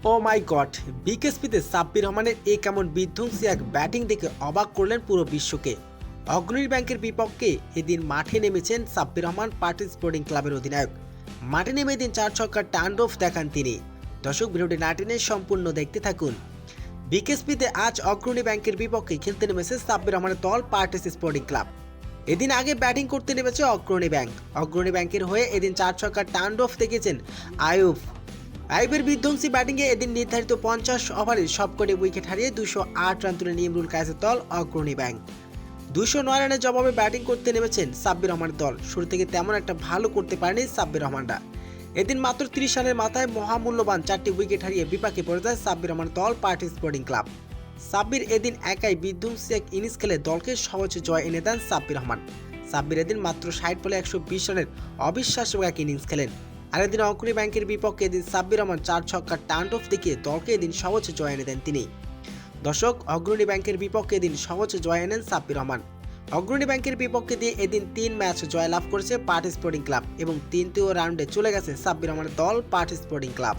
ও মাই god! বিকেএসপিতে Sabbir রহমানের কেমন বিধ্বংসী এক ব্যাটিং দেখে অবাক করলেন পুরো বিশ্বকে। অগ্রণী ব্যাংকের বিপক্ষে এদিন মাঠে নেমেছেন সাব্বির রহমান পার্টি স্পোর্টিং ক্লাবের অধিনায়ক। মাঠে নেমে এদিন 4 ছক্কার টান্ডব দেখান তিনি। দর্শক, ভিডিওটি না টেনে সম্পূর্ণ দেখতে থাকুন। বিকেএসপিতে আজ অগ্রণী ব্যাংকের বিপক্ষে খেলতে নেমেছে সাব্বির রহমানের দল পার্টি স্পোর্টিং ক্লাব। এদিন আগে ব্যাটিং করতে নেমেছে অগ্রণী ব্যাংক। অগ্রণী ব্যাংকের হয়ে এদিন 4 ছক্কার টান্ডব দেখেছেন আইয়ুবের বিধ্বংসী ব্যাটিংয়ে এদিন নির্ধারিত 50 ওভারে সবকটি উইকেট হারিয়ে 208 রান তুলে নিয়ে ইমরুল কায়েসের দল অগ্রণী ব্যাংক। 209 রানের জবাবে ব্যাটিং করতে নেমেছেন সাব্বির রহমানের দল। শুরু থেকে তেমন একটা ভালো করতে পারেনি সাব্বির রহমানরা। এদিন মাত্র 30 রানের মাথায় মহামূল্যবান 4টি উইকেট হারিয়ে বিপাকে পড়ে যায় সাব্বির রহমানের দল পার্টি স্পোর্টিং ক্লাব। সাব্বির এদিন একাই বিধ্বংসী এক ইনিংস খেলে দলকে সহজ জয় এনে দেন সাব্বির রহমান। সাব্বির এদিন মাত্র 60 বলে 120 রানের অবিশ্বাস্য এক ইনিংস খেলেন। আর এদিন অগ্রণী ব্যাংকের বিপক্ষে এদিন সাব্বির রহমান 4 ছক্কার টান্ডব দেখিয়ে দলকে এদিন সহজ জয় এনে দেন তিনি। দর্শক, অগ্রণী ব্যাংকের বিপক্ষে এদিন সহজ জয় এনেন সাব্বির রহমান। অগ্রণী ব্যাংকের বিপক্ষে দিয়ে এদিন 3 ম্যাচ জয়লাভ করেছে পার্টি স্পোর্টিং ক্লাব এবং 3টি রাউন্ডে চলে গেছে সাব্বির রহমানের দল পার্টি স্পোর্টিং ক্লাব।